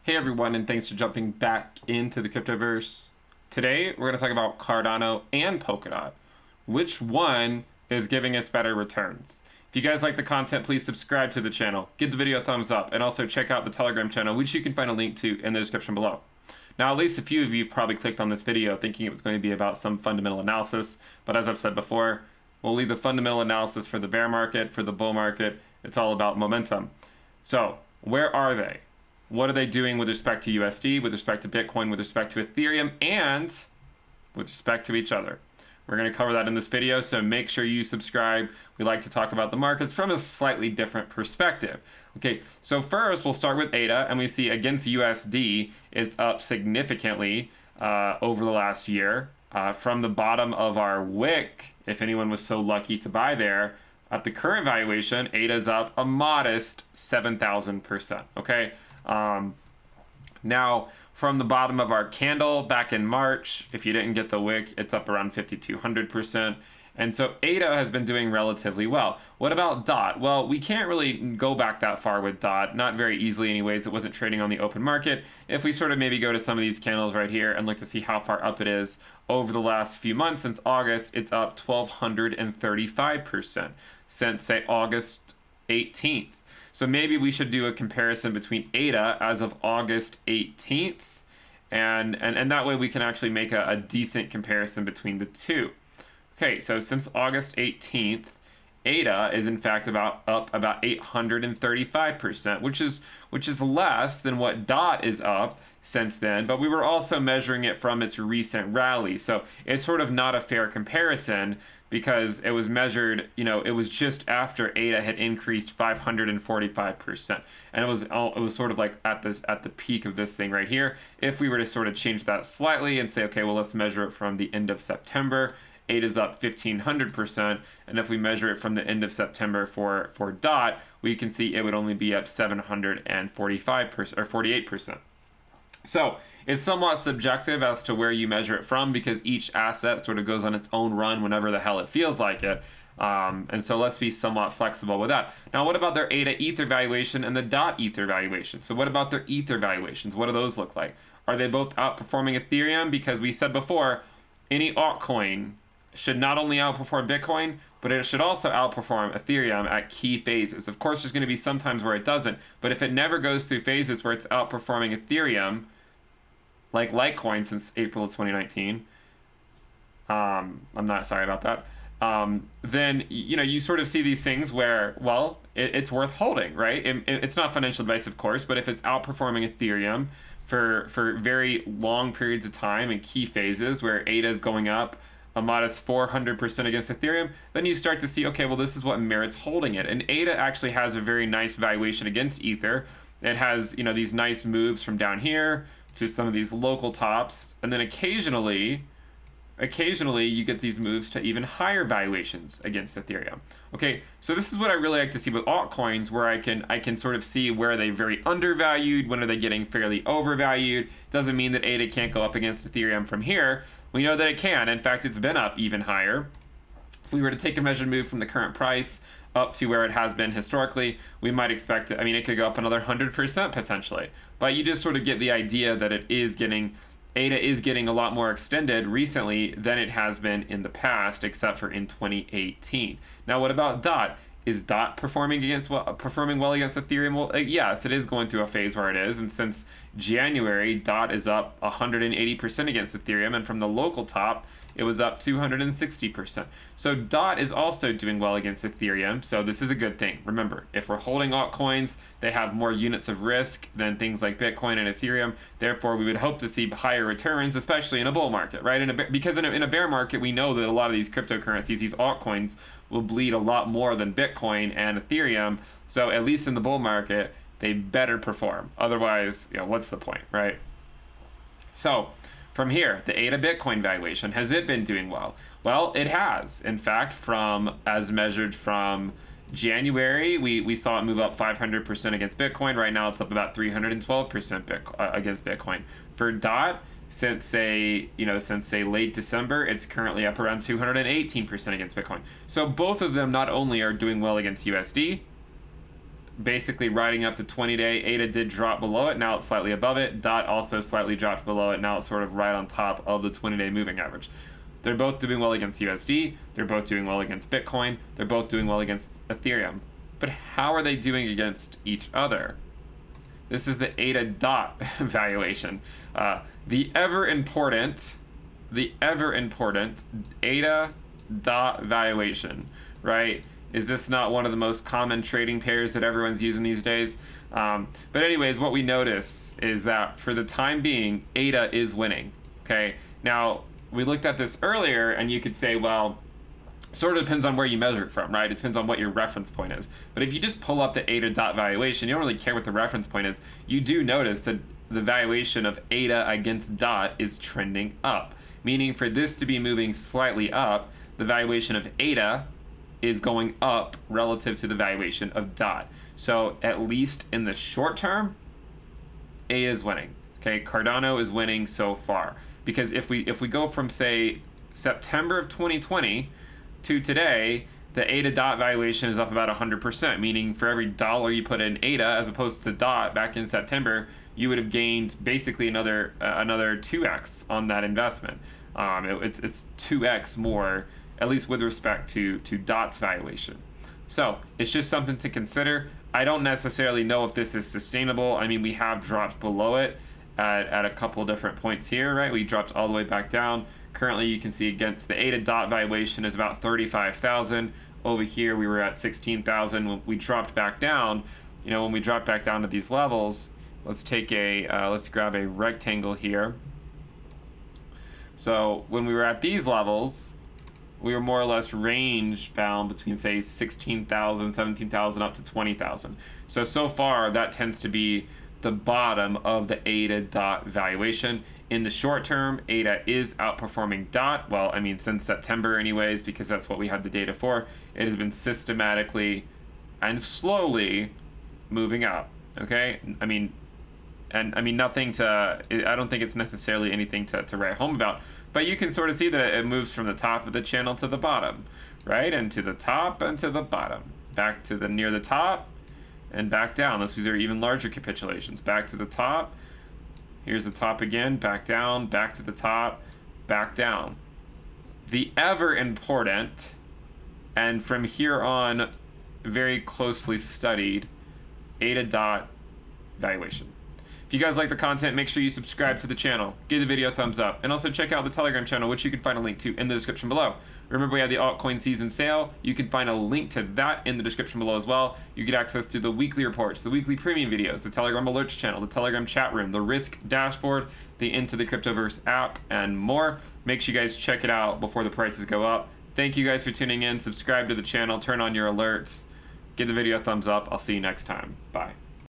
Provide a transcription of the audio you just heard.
Hey everyone, and thanks for jumping back into the cryptoverse. Today, we're going to talk about Cardano and Polkadot. Which one is giving us better returns? If you guys like the content, please subscribe to the channel, give the video a thumbs up, and also check out the Telegram channel, which you can find a link to in the description below. Now, at least a few of you probably clicked on this video thinking it was going to be about some fundamental analysis, but as I've said before, we'll leave the fundamental analysis for the bear market, for the bull market. It's all about momentum. So, where are they? What are they doing with respect to USD, with respect to Bitcoin, with respect to Ethereum, and with respect to each other? We're going to cover that in this video, so make sure you subscribe. We like to talk about the markets from a slightly different perspective. Okay, so first we'll start with ADA, and we see against USD, it's up significantly over the last year. From the bottom of our wick, if anyone was so lucky to buy there, at the current valuation, ADA's up a modest 7,000%, okay? Now, from the bottom of our candle back in March, if you didn't get the wick, it's up around 5,200%. And so ADA has been doing relatively well. What about DOT? Well, we can't really go back that far with DOT, not very easily anyways. It wasn't trading on the open market. If we sort of maybe go to some of these candles right here and look to see how far up it is over the last few months, since August, it's up 1,235% since, say, August 18th. So maybe we should do a comparison between ADA as of August 18th, and that way we can actually make a decent comparison between the two. Okay, so since August 18th, ADA is in fact up about 835%, which is less than what DOT is up since then, but we were also measuring it from its recent rally. So it's sort of not a fair comparison because it was measured, it was just after ADA had increased 545%. And it was sort of like at the peak of this thing right here. If we were to sort of change that slightly and say, okay, well, let's measure it from the end of September, ADA's up 1,500%, and if we measure it from the end of September for DOT, we can see it would only be up 745% or 48%. So it's somewhat subjective as to where you measure it from because each asset sort of goes on its own run whenever the hell it feels like it. And so let's be somewhat flexible with that. Now, what about their ADA Ether valuation and the DOT Ether valuation? So what about their Ether valuations? What do those look like? Are they both outperforming Ethereum? Because we said before, any altcoin should not only outperform Bitcoin, but it should also outperform Ethereum at key phases. Of course, there's going to be some times where it doesn't, but if it never goes through phases where it's outperforming Ethereum, like Litecoin since April of 2019, I'm not sorry about that, then, you sort of see these things where, well, it's worth holding, right? It's not financial advice, of course, but if it's outperforming Ethereum for very long periods of time in key phases where ADA is going up a modest 400% against Ethereum, then you start to see, okay, well, this is what merits holding it. And ADA actually has a very nice valuation against Ether. It has, these nice moves from down here to some of these local tops, and then occasionally you get these moves to even higher valuations against Ethereum. Okay, so this is what I really like to see with altcoins, where I can sort of see where are they very undervalued, when are they getting fairly overvalued. Doesn't mean that ADA can't go up against Ethereum from here. We know that it can. In fact, it's been up even higher. If we were to take a measured move from the current price up to where it has been historically, we might expect it. It could go up another 100% potentially. But you just sort of get the idea that ADA is getting a lot more extended recently than it has been in the past, except for in 2018. Now, what about DOT? Is DOT performing well against Ethereum? Well, yes, it is going through a phase where it is, and since January, DOT is up 180% against Ethereum, and from the local top, it was up 260%. So DOT is also doing well against Ethereum, so this is a good thing. Remember, if we're holding altcoins, they have more units of risk than things like Bitcoin and Ethereum. Therefore, we would hope to see higher returns, especially in a bull market, right? Because in a bear market, we know that a lot of these cryptocurrencies, these altcoins, will bleed a lot more than Bitcoin and Ethereum. So at least in the bull market, they better perform. Otherwise, what's the point, right? So from here, the ADA Bitcoin valuation, has it been doing well? Well, it has. In fact, as measured from January, we saw it move up 500% against Bitcoin. Right now, it's up about 312% against Bitcoin. For DOT, since say late December, it's currently up around 218% against Bitcoin. So both of them not only are doing well against USD, basically riding up to 20-day. ADA did drop below it. Now it's slightly above it. DOT also slightly dropped below it. Now it's sort of right on top of the 20-day moving average. They're both doing well against USD. They're both doing well against Bitcoin. They're both doing well against Ethereum. But how are they doing against each other? This is the ADA DOT valuation. The ever important ADA DOT valuation, right? Is this not one of the most common trading pairs that everyone's using these days? But anyways, what we notice is that for the time being, ADA is winning, okay? Now, we looked at this earlier, and you could say, well, sort of depends on where you measure it from, right? It depends on what your reference point is. But if you just pull up the ADA DOT valuation, you don't really care what the reference point is. You do notice that the valuation of ADA against DOT is trending up, meaning for this to be moving slightly up, the valuation of ADA is going up relative to the valuation of DOT. So at least in the short term, ADA is winning. Okay, Cardano is winning so far, because if we go from, say, September of 2020 to today, the ADA DOT valuation is up about 100%, meaning for every dollar you put in ADA as opposed to DOT back in September, you would have gained basically another 2x on that investment. It's 2x more, at least with respect to DOT's valuation. So it's just something to consider. I don't necessarily know if this is sustainable. I mean, we have dropped below it at a couple different points here, right? We dropped all the way back down. Currently, you can see against the ADA DOT valuation is about 35,000. Over here, we were at 16,000. When we dropped back down, when we dropped back down to these levels, let's grab a rectangle here. So when we were at these levels, we were more or less range bound between, say, 16,000, 17,000 up to 20,000. So far, that tends to be the bottom of the ADA DOT valuation. In the short term, ADA is outperforming DOT. Well, I mean, since September anyways, because that's what we had the data for. It has been systematically and slowly moving up, okay? I don't think it's necessarily anything to write home about, but you can sort of see that it moves from the top of the channel to the bottom, right? And to the top and to the bottom. Back to near the top and back down. These are even larger capitulations. Back to the top. Here's the top again, back down, back to the top, back down. The ever important, and from here on, very closely studied, ADA DOT valuation. If you guys like the content, make sure you subscribe to the channel, give the video a thumbs up, and also check out the Telegram channel, which you can find a link to in the description below. Remember, we have the altcoin season sale. You can find a link to that in the description below as well. You get access to the weekly reports, the weekly premium videos, the Telegram alerts channel, the Telegram chat room, the risk dashboard, the Into the Cryptoverse app, and more. Make sure you guys check it out before the prices go up. Thank you guys for tuning in. Subscribe to the channel, turn on your alerts, give the video a thumbs up. I'll see you next time. Bye.